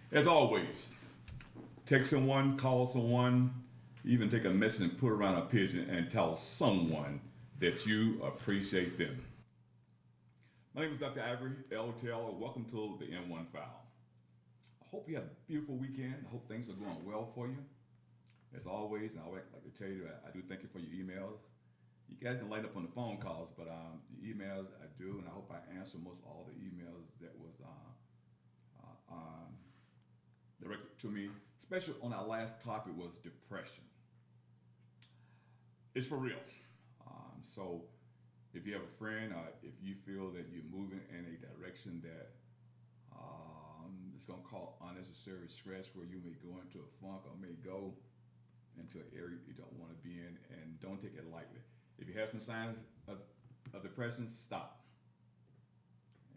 As always, text someone, call someone, even take a message and put it around a pigeon and tell someone that you appreciate them. My name is Dr. Ivory L. Taylor. Welcome to the N1 File. I hope you had a beautiful weekend. I hope things are going well for you. As always, and I would like to tell you that I do thank you for your emails. You guys can light up on the phone calls, but the emails I do, and I hope I answer most all the emails that was directed to me. Especially on our last topic was depression. It's for real. So if you have a friend, or if you feel that you're moving in a direction that it's going to cause unnecessary stress, where you may go into a funk or may go into an area you don't want to be in, and don't take it lightly. If you have some signs of depression, stop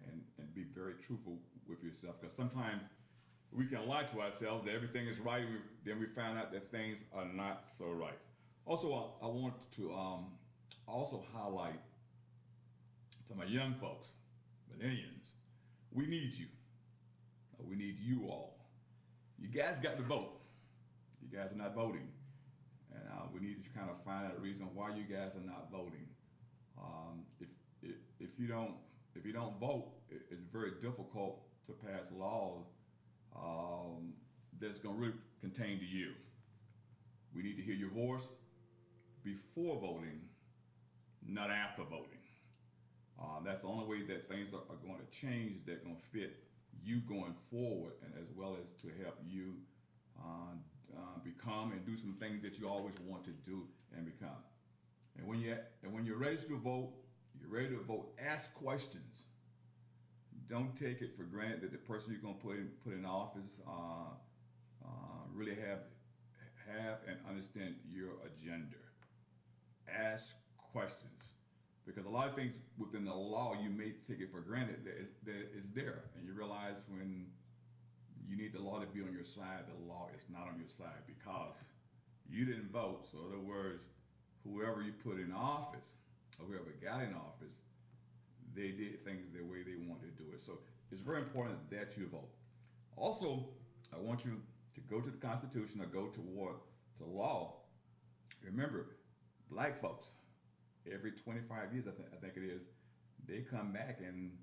and be very truthful with yourself, because sometimes we can lie to ourselves that everything is right, then we find out that things are not so right. Also, I want to also highlight to my young folks, millennials, we need you. We need you all. You guys got to vote. You guys are not voting, and we need to kind of find out a reason why you guys are not voting. If you don't vote, it's very difficult to pass laws that's going to really contain to you. We need to hear your voice before voting, not after voting. That's the only way that things are going to change, that going to fit you going forward, and as well as to help you become and do some things that you always want to do and become. And when you're ready to vote, you're ready to vote. Ask questions. Don't take it for granted that the person you're going to put in office really have and understand your agenda. Ask questions, because a lot of things within the law you may take it for granted that is there, and you realize when you need the law to be on your side, the law is not on your side because you didn't vote. So in other words, whoever you put in office or whoever got in office, they did things the way they wanted to do it. So it's very important that you vote. Also, I want you to go to the Constitution or go to law. Remember, black folks, every 25 years, I think it is, they come back and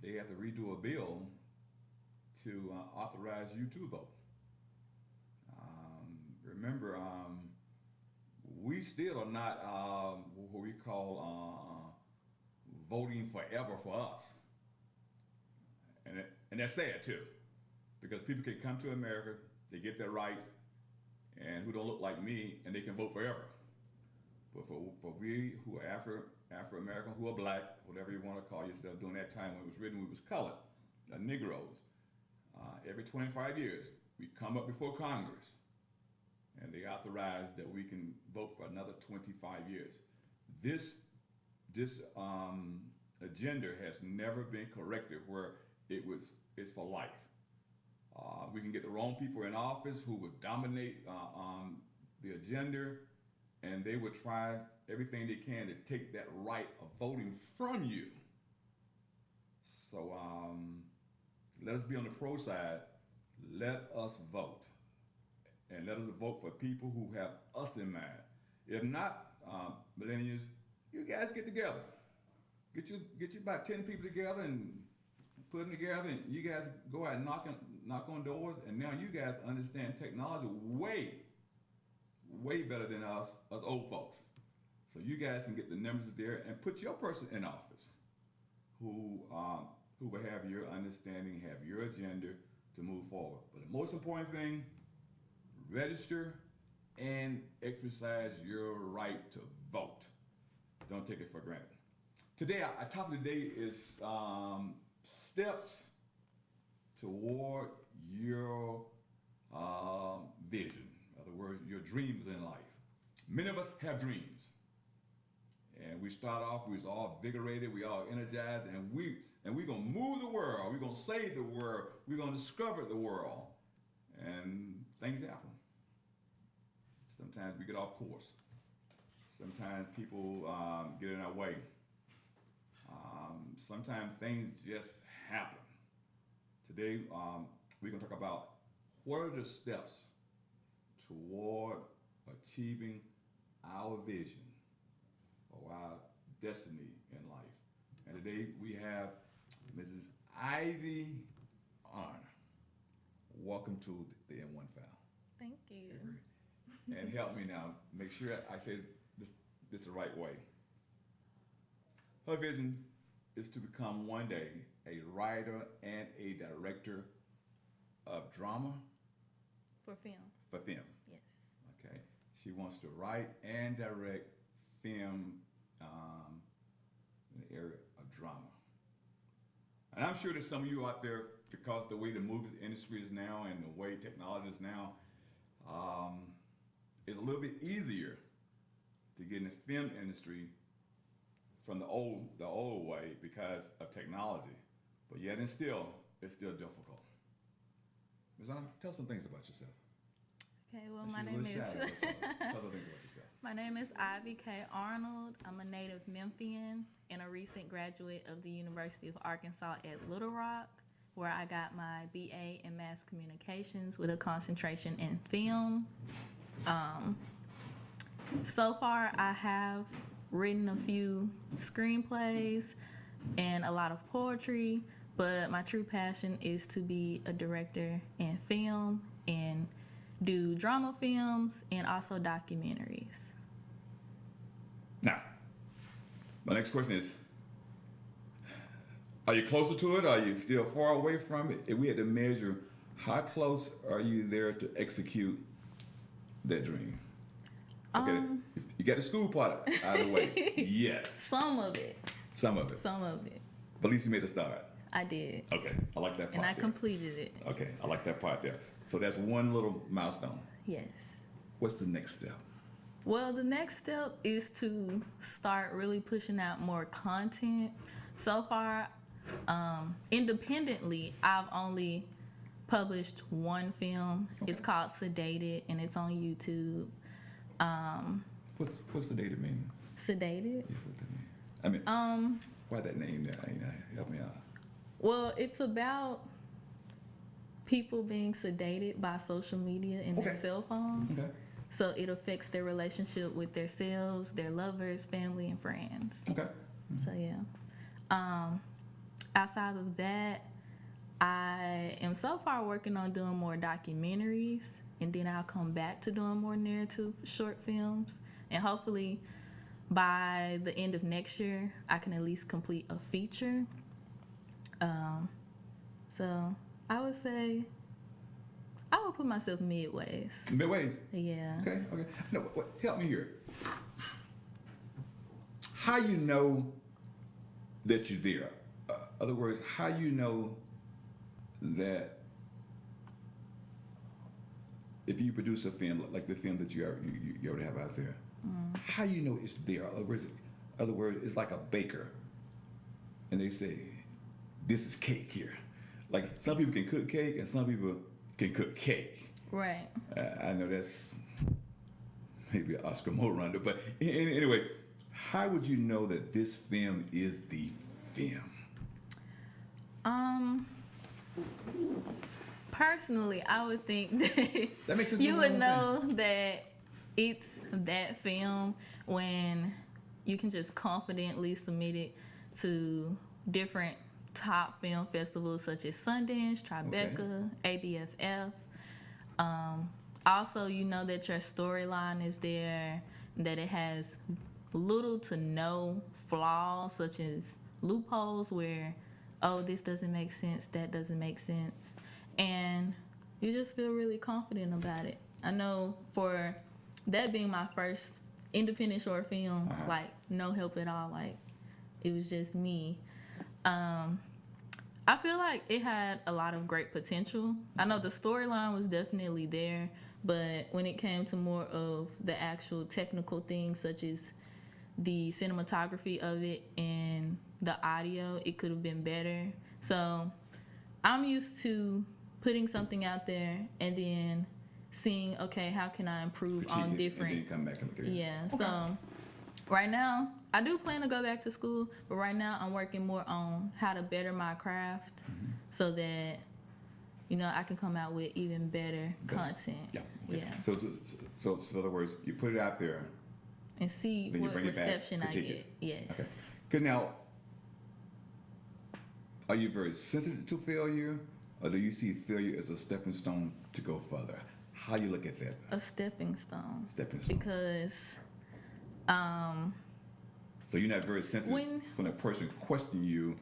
they have to redo a bill to authorize you to vote. Remember, we still are not what we call voting forever for us, and that's sad too, because people can come to America, they get their rights, and who don't look like me, and they can vote forever. But for we who are Afro American, who are black, whatever you want to call yourself, during that time when it was written, we was colored, Negroes. Every 25 years, we come up before Congress, and they authorize that we can vote for another 25 years. This agenda has never been corrected, where it's for life. We can get the wrong people in office who would dominate the agenda, and they would try everything they can to take that right of voting from you. So let us be on the pro side. Let us vote, and let us vote for people who have us in mind. If not, millennials, you guys get together. Get you about 10 people together and put them together, and you guys go out and knock on doors. And now you guys understand technology way better than us old folks. So you guys can get the numbers there and put your person in office who will have your understanding, have your agenda to move forward. But the most important thing, register and exercise your right to vote. Don't take it for granted. Today, our topic today is steps toward your vision. In other words, your dreams in life. Many of us have dreams, and we start off. We was all invigorated. We all energized, and we're gonna move the world. We're gonna save the world. We're gonna discover the world, and things happen. Sometimes we get off course. Sometimes people get in our way. Sometimes things just happen. Today, we're going to talk about what are the steps toward achieving our vision or our destiny in life. And today we have Mrs. Ivy Arnold. Welcome to the N1 File. Thank you. And help me now, make sure I say this the right way. Her vision is to become one day a writer and a director of drama. For film. For film. Yes. Okay. She wants to write and direct film in the area of drama. And I'm sure there's some of you out there, because the way the movies industry is now and the way technology is now, it's a little bit easier to get in the film industry from the old way because of technology. But yet and still, it's still difficult. Ms. Arnold, tell some things about yourself. Okay, well, my name is Tell some things about yourself. my name is Ivy Arnold. I'm a native Memphian and a recent graduate of the University of Arkansas at Little Rock, where I got my BA in Mass Communications with a concentration in film. So far, I have written a few screenplays and a lot of poetry, but my true passion is to be a director in film and do drama films and also documentaries. Now, my next question is, are you closer to it? Are you still far away from it? If we had to measure, how close are you there to execute that dream? Okay, you got the school part out of the way. Yes. Some of it. Some of it. But at least you made a start. I did. Okay, I like that part. And I there. completed it. Okay, I like that part there. So that's one little milestone. Yes. What's the next step? Well, the next step is to start really pushing out more content. So far, independently, I've only published one film. Okay. It's called Sedated, and it's on YouTube. What's the data mean? Sedated? Yeah, what that mean? I mean, why that name there? Help me out. Well, it's about people being sedated by social media and their cell phones. Okay. So it affects their relationship with themselves, their lovers, family, and friends. Okay. So yeah. Outside of that, I am so far working on doing more documentaries, and then I'll come back to doing more narrative short films, and hopefully by the end of next year, I can at least complete a feature. So I would say I would put myself midways. Midways? Yeah. Okay. No, help me here. How you know that you're there? Other words, how you know that if you produce a film like the film that you already have out there, how you know it's there? Other words, it's like a baker, and they say, "This is cake here." Like some people can cook cake, and some people can cook cake. Right. I know that's maybe an Oscar Moranda, but anyway, how would you know that this film is the film? Personally, I would think That makes sense. you would know that it's that film when you can just confidently submit it to different top film festivals such as Sundance, Tribeca, ABFF. Also, you know that your storyline is there, that it has little to no flaws, such as loopholes where, oh, this doesn't make sense, that doesn't make sense. And you just feel really confident about it. I know for that being my first independent short film, like no help at all, like it was just me. I feel like it had a lot of great potential. I know the storyline was definitely there, but when it came to more of the actual technical things, such as the cinematography of it and the audio, it could have been better. So I'm used to putting something out there and then seeing, okay, how can I improve on different... And then come back and look at it. Yeah, Okay. so right now, I do plan to go back to school, but right now I'm working more on how to better my craft so that I can come out with even better content. Yeah. Yeah. So in other words, you put it out there, And see then you what bring it back, reception I critique get. it. Yes. Okay. Because now, are you very sensitive to failure, or do you see failure as a stepping stone to go further? How do you look at that? A stepping stone. Stepping stone. Because So you're not very sensitive when a person questions you.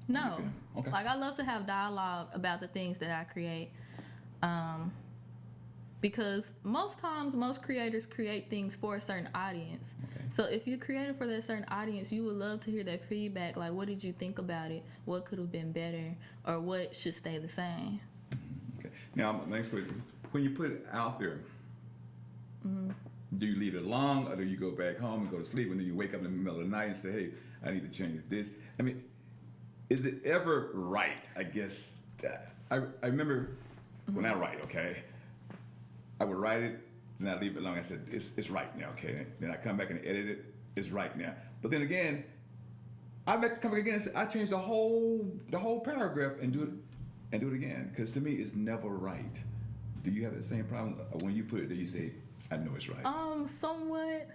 no. Okay. Like, I love to have dialogue about the things that I create. Because most times, most creators create things for a certain audience. Okay. So if you created for that certain audience, you would love to hear that feedback. Like, what did you think about it? What could have been better? Or what should stay the same? Okay. Now, next question. When you put it out there, do you leave it alone, or do you go back home and go to sleep, and then you wake up in the middle of the night and say, hey, I need to change this? I mean, is it ever right, I guess? I remember when I write, okay, I would write it, then I leave it alone. I said, it's right now, okay? Then I come back and edit it, it's right now. But then again, I come back again and say, I change the whole paragraph and do it again. Because to me, it's never right. Do you have the same problem? When you put it there, you say, I know it's right. Somewhat.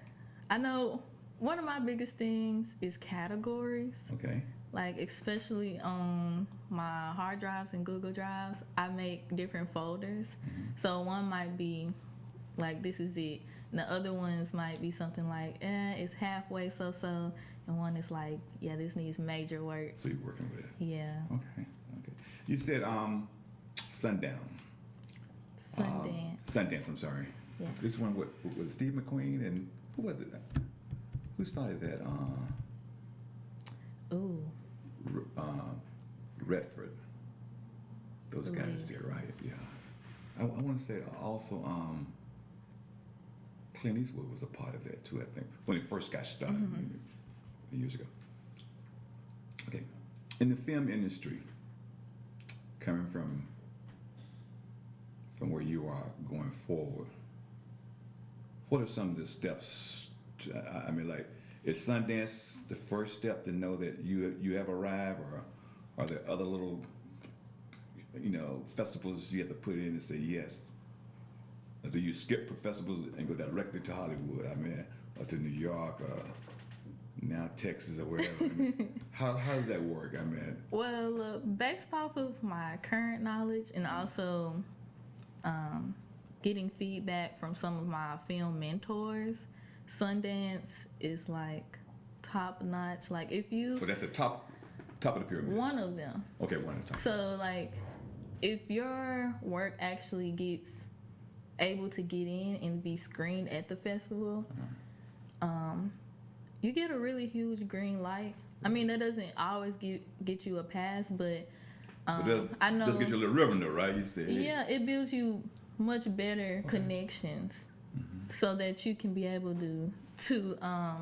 I know one of my biggest things is categories. Okay. Like, especially on my hard drives and Google Drives, I make different folders. So one might be like, this is it. And the other ones might be something like, it's halfway so. And one is like, yeah, this needs major work. So you're working with it. Yeah. Okay. You said Sundown. Sundance. Sundance, I'm sorry. Yeah. This one was Steve McQueen, and who was it? Who started that? Ooh. Redford. Those guys there, right? Yeah. I want to say also Clint Eastwood was a part of that too, I think, when it first got started years ago. Okay. In the film industry, coming from where you are going forward, what are some of the steps? I mean, like, is Sundance the first step to know that you have arrived, or are there other little, festivals you have to put in and say yes? Or do you skip festivals and go directly to Hollywood? I mean, or to New York, or now Texas, or wherever? I mean, how does that work? I mean, Well, based off of my current knowledge and also getting feedback from some of my film mentors, Sundance is like top notch. Like, if you so that's the top of the pyramid. one of them. Okay, one at a time. So, like, if your work actually gets able to get in and be screened at the festival, you get a really huge green light. I mean, that doesn't always get you a pass, but I know does get you a little revenue, right? You said, hey. Yeah, it builds you much better connections, so that you can be able to I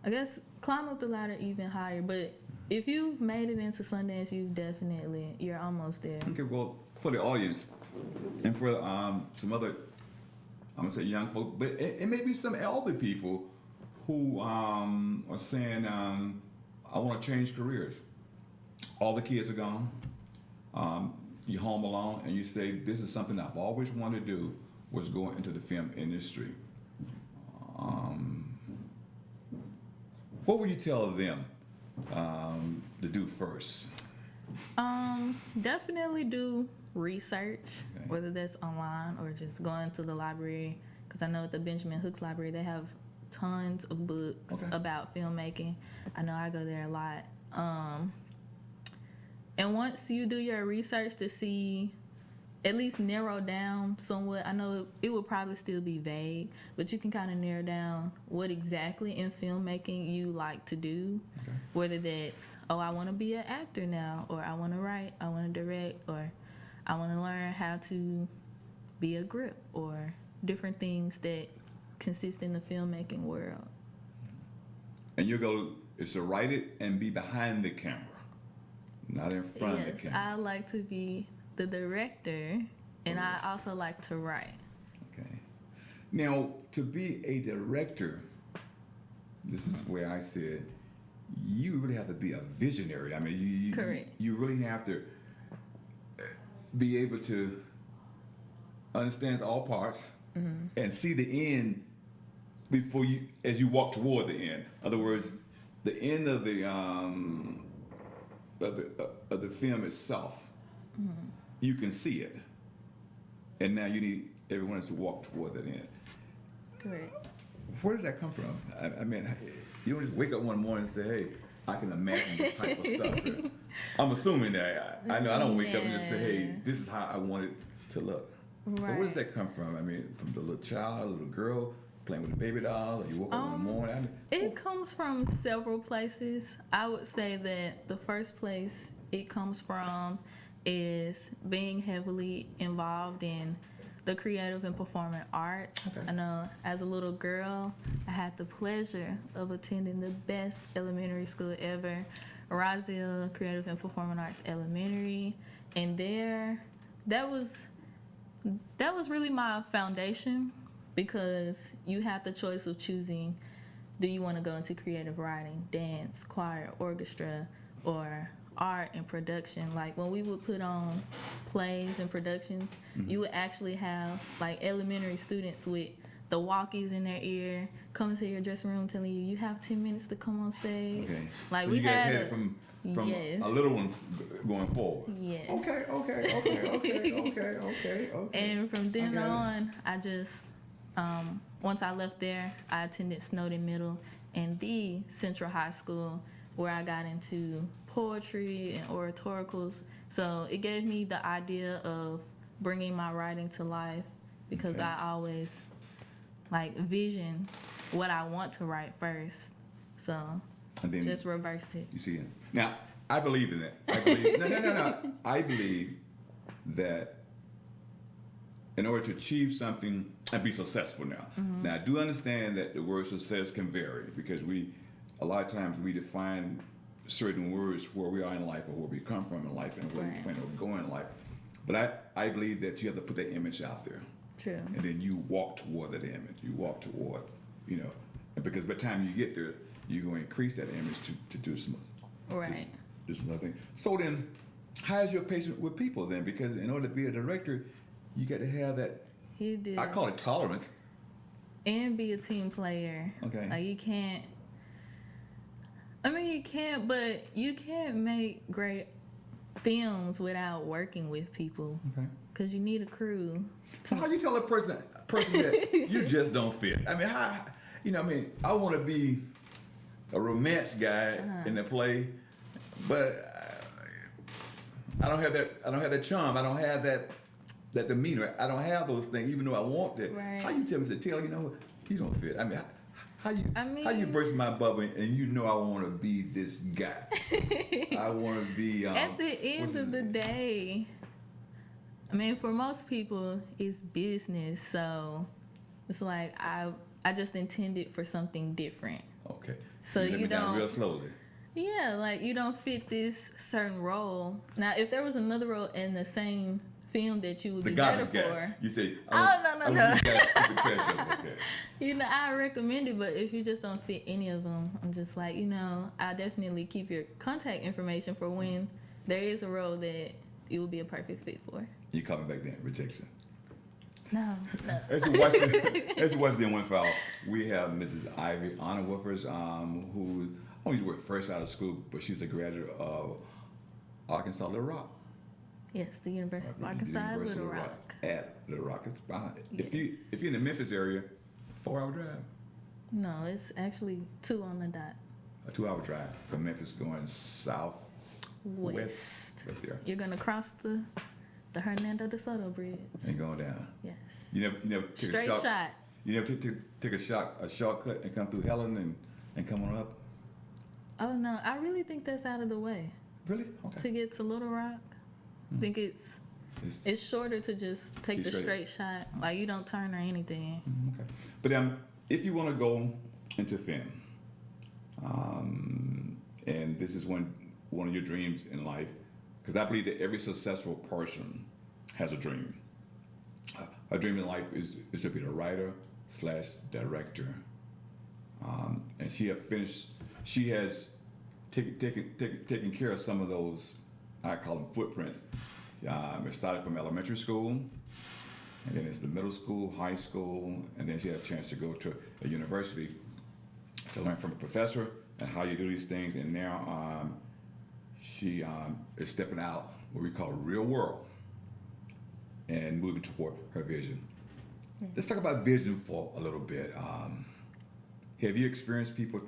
guess climb up the ladder even higher. But if you've made it into Sundance, you're almost there. Okay, well, for the audience and for some other, I'm gonna say young folk, but it may be some elder people who are saying, I want to change careers. All the kids are gone. You're home alone, and you say, this is something I've always wanted to do, was go into the film industry. What would you tell them to do first? Definitely do research, Okay. whether that's online or just going to the library. Because I know at the Benjamin Hooks Library, they have tons of books about filmmaking. I know I go there a lot. And once you do your research to see, at least narrow down somewhat, I know it would probably still be vague, but you can kind of narrow down what exactly in filmmaking you like to do. Okay. Whether that's, I want to be an actor now, or I want to write, I want to direct, or I want to learn how to be a grip, or different things that consist in the filmmaking world. And your goal is to write it and be behind the camera, not in front of the Yes, camera. I like to be the director, and I also like to write. Okay. Now, to be a director, this is where I said, you really have to be a visionary. I mean, Correct. you really have to be able to understand all parts and see the end before you, as you walk toward the end. In other words, the end of the film itself, you can see it, and now you need everyone else to walk toward that end. Correct. Where does that come from? I mean, you don't just wake up one morning and say, "Hey, I can imagine this type of stuff." I'm assuming that. I know I don't wake up and just say, "Hey, this is how I want it to look." Right. So where does that come from? I mean, from the little child, little girl playing with a baby doll, or you woke up in the morning? I mean, It comes from several places. I would say that the first place it comes from is being heavily involved in the creative and performing arts. Okay. I know as a little girl, I had the pleasure of attending the best elementary school ever, Roselle Creative and Performing Arts Elementary. And there, that was really my foundation, because you have the choice of choosing, do you want to go into creative writing, dance, choir, orchestra, or art and production. Like when we would put on plays and productions, you would actually have like elementary students with the walkies in their ear coming to your dressing room telling you, you have 10 minutes to come on stage. okay. Like so we you guys had had it from yes. a little one going forward. Yes. Okay. And from then Okay. on, I just, once I left there, I attended Snowden Middle and the Central High School, where I got into poetry and oratoricals. So it gave me the idea of bringing my writing to life, because Okay. I always like vision what I want to write first. So And then just reverse it. you see it. Now, I believe in that. No. I believe that in order to achieve something and be successful now. Now, I do understand that the word success can vary, because a lot of times we define certain words where we are in life, or where we come from in life, and where we plan to go in life. But I believe that you have to put that image out there. True. And then you walk toward that image. You walk toward, and because by the time you get there, you're going to increase that image to do some Right. do some other thing. So then, how is your patience with people then? Because in order to be a director, you got to have that, He did. I call it tolerance. And be a team player. Okay. Like you can't. I mean, you can't, but you can't make great films without working with people. Okay. Because you need a crew. So how you tell a person that you just don't fit? I mean, I want to be a romance guy in the play, but I don't have that charm. I don't have that demeanor. I don't have those things, even though I want that. Right. How you tell me to tell you don't fit? I mean, how you mean- burst my bubble and you know I want to be this guy? I want to be. At the end of the day, I mean, for most people, it's business. So it's like I just intended for something different. Okay. So you let you me down don't- real slowly. Yeah, like you don't fit this certain role. Now, if there was another role in the same film that you would The be better garbage guy. for, You say. No. Okay. I recommend it, but if you just don't fit any of them, I'm just like, I definitely keep your contact information for when there is a role that you will be a perfect fit for. You coming back then, rejection. No. As you watch the one file, we have Mrs. Ivy Arnold with us, who I don't use the word fresh out of school, but she's a graduate of Arkansas Little Rock. Yes, the University of The Arkansas, University Little of Rock. At Little Rock. It's behind it. Yes. If you're in the Memphis area, 4-hour drive. No, it's actually 2 on the dot. A 2-hour drive from Memphis going south west right there. You're gonna cross the Hernando de Soto Bridge. And going down. Yes. You never take Straight a shot. You never take a shortcut and come through Helen and come on up? Oh no, I really think that's out of the way Really? Okay. to get to Little Rock. I think it's shorter to just take Keep the straight. straight shot. Like you don't turn or anything. Okay. But if you want to go into film, and this is one of your dreams in life, because I believe that every successful person has a dream. A dream in life is to be a writer / director. And she has taken care of some of those, I call them footprints. It started from elementary school, and then it's the middle school, high school, and then she had a chance to go to a university to learn from a professor and how you do these things. And now she is stepping out what we call real world and moving toward her vision. Yes. Let's talk about vision for a little bit. Have you experienced people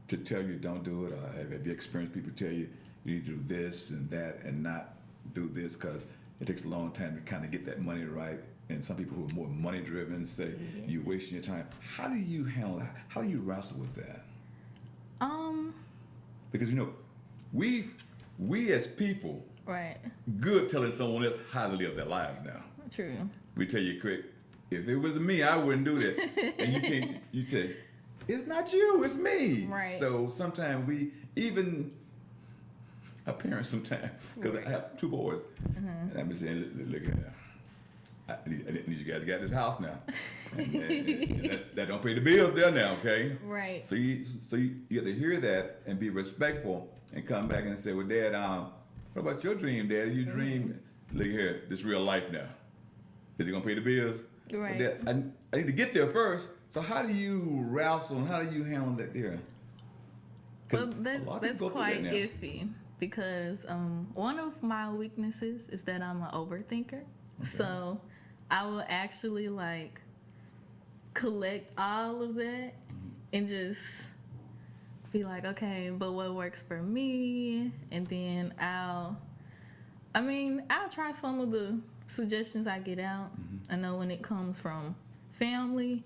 to tell you don't do it, or have you experienced people tell you you need to do this and that and not do this because it takes a long time to kind of get that money right? And some people who are more money driven say you're wasting your time. How do you handle that? How do you wrestle with that? Because we as people, Right. good telling someone else how to live their lives now. True. We tell you quick, if it was me, I wouldn't do that. And you can't, you say, it's not you, it's me. Right. So sometimes we, even our parents sometimes, because I have 2 boys, and I'm just saying, look here, I need you guys to get this house now. And that don't pay the bills there now, okay? Right. So you have to hear that and be respectful and come back and say, well, Dad, what about your dream, Dad? You dream, look here, this real life now. Is it gonna pay the bills? Right. Well, Dad, I need to get there first. So how do you wrestle and how do you handle that there? Well, that's quite now. iffy because one of my weaknesses is that I'm an overthinker. Okay. So I will actually like collect all of that and just be like, okay, but what works for me? And then I'll try some of the suggestions I get out. I know when it comes from family,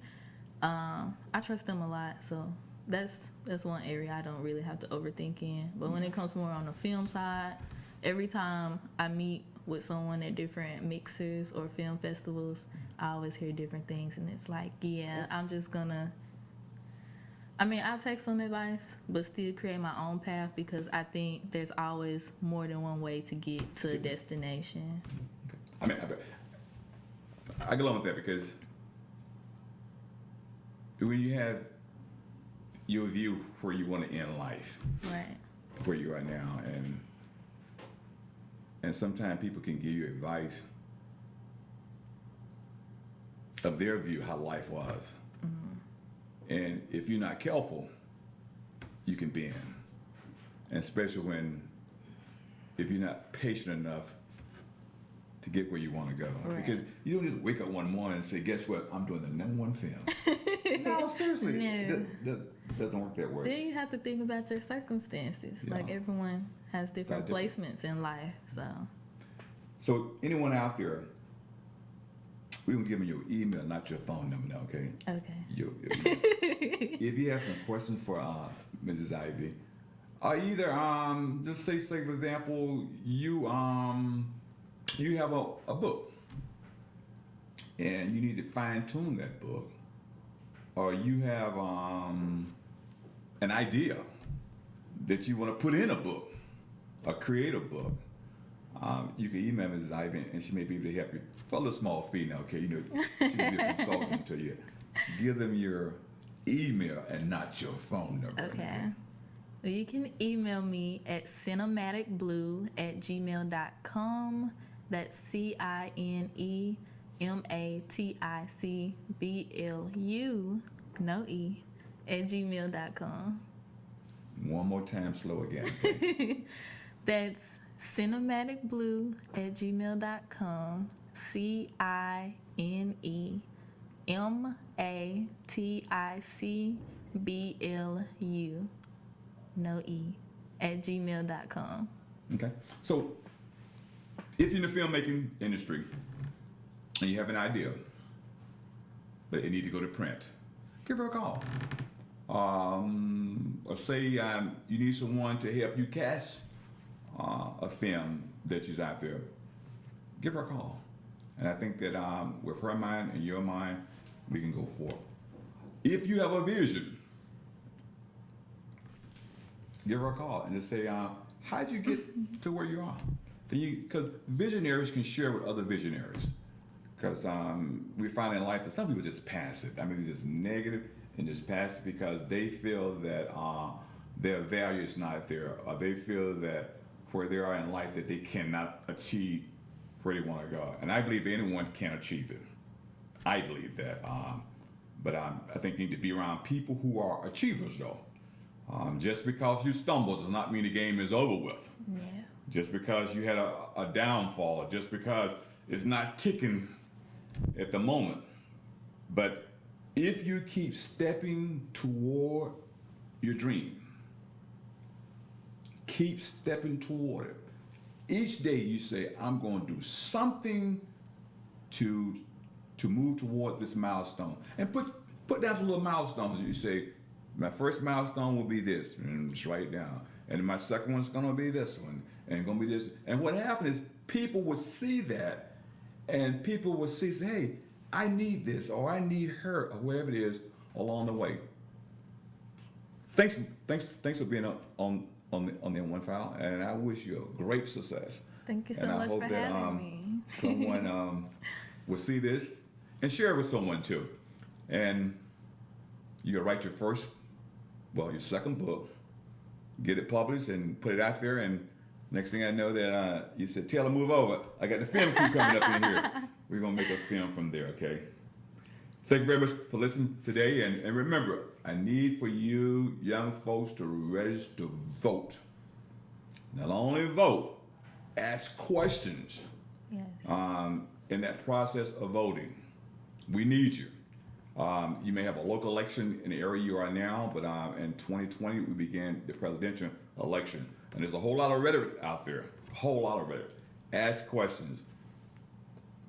I trust them a lot, so that's one area I don't really have to overthink in. But when it comes more on the film side, every time I meet with someone at different mixers or film festivals, I always hear different things, and it's like, I'm just gonna. I'll take some advice, but still create my own path because I think there's always more than one way to get to a destination. I go along with that because when you have your view where you want to end life, Right. where you are now, and sometimes people can give you advice of their view how life was, and if you're not careful, you can bend, and especially if you're not patient enough to get where you want to go. Right. Because you don't just wake up one morning and say, guess what, I'm doing the #1 film. No, seriously. No. That doesn't work that way. Then you have to think about your circumstances. Yeah. Like everyone has different placements in life, So anyone out there, we're going to give them your email, not your phone number now, okay? Okay. If you have some questions for Mrs. Ivy, either, just say for example, you have a book and you need to fine tune that book, or you have an idea that you want to put in a book, or create a book, you can email Mrs. Ivy and she may be able to help you for a little small fee now, okay? She can be a consultant to you. Give them your email and not your phone number. Okay. Well, you can email me at cinematicblue@gmail.com. That's CINEMATICBLU, no E, @gmail.com. One more time, slow again. Okay? That's cinematicblue@gmail.com. CINEMATICBLU, no E, @gmail.com. Okay. So if you're in the filmmaking industry and you have an idea, but it need to go to print, give her a call. Or say you need someone to help you cast a film that is out there, give her a call. And I think that with her mind and your mind, we can go forward. If you have a vision, give her a call and just say, how'd you get to where you are? Because visionaries can share with other visionaries. Because we find in life that some people just pass it. They're just negative and just pass it because they feel that their value is not there, or they feel that where they are in life that they cannot achieve Pray they want to God. And I believe anyone can achieve it. I believe that. But I think you need to be around people who are achievers, though. Just because you stumble does not mean the game is over with. Yeah. Just because you had a downfall, just because it's not ticking at the moment. But if you keep stepping toward your dream, keep stepping toward it. Each day you say, I'm going to do something to move toward this milestone. And put down some little milestones. You say, my first milestone will be this, and just write it down. And my second one's going to be this one, and going to be this. And what happened is people would see that, and people would see, say, hey, I need this, or I need her, or whatever it is along the way. Thanks for being on the M1 file, and I wish you a great success. Thank you so and much I hope for that, having me. someone will see this and share it with someone too. And you can write your second book, get it published and put it out there, and next thing I know that you said, Taylor, move over. I got the film crew coming up in here. We're going to make a film from there, okay? Thank you very much for listening today. And remember, I need for you young folks to register to vote. Not only vote, ask questions Yes. in that process of voting. We need you. You may have a local election in the area you are now, but in 2020 we began the presidential election. And there's a whole lot of rhetoric out there, a whole lot of rhetoric. Ask questions.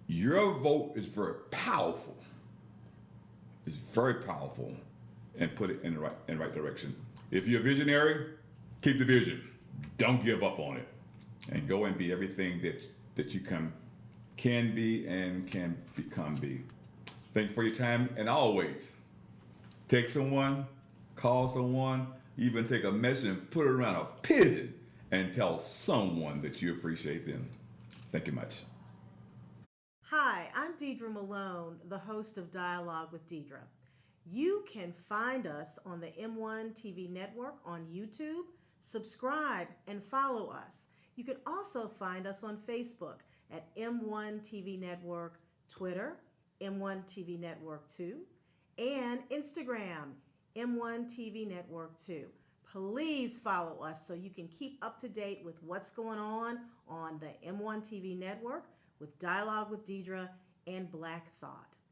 Your vote is very powerful. It's very powerful, and put it in the right direction. If you're a visionary, keep the vision. Don't give up on it, and go and be everything that you can be and can become be. Thank you for your time, and always text someone, call someone, even take a message and put it around a pigeon and tell someone that you appreciate them. Thank you much. Hi, I'm Deidre Malone, the host of Dialogue with Deidre. You can find us on the M1 TV network on YouTube. Subscribe and follow us. You can also find us on Facebook at M1 TV Network, Twitter, M1 TV Network 2, and Instagram, M1 TV Network 2. Please follow us so you can keep up to date with what's going on the M1 TV Network with Dialogue with Deidre and Black Thought.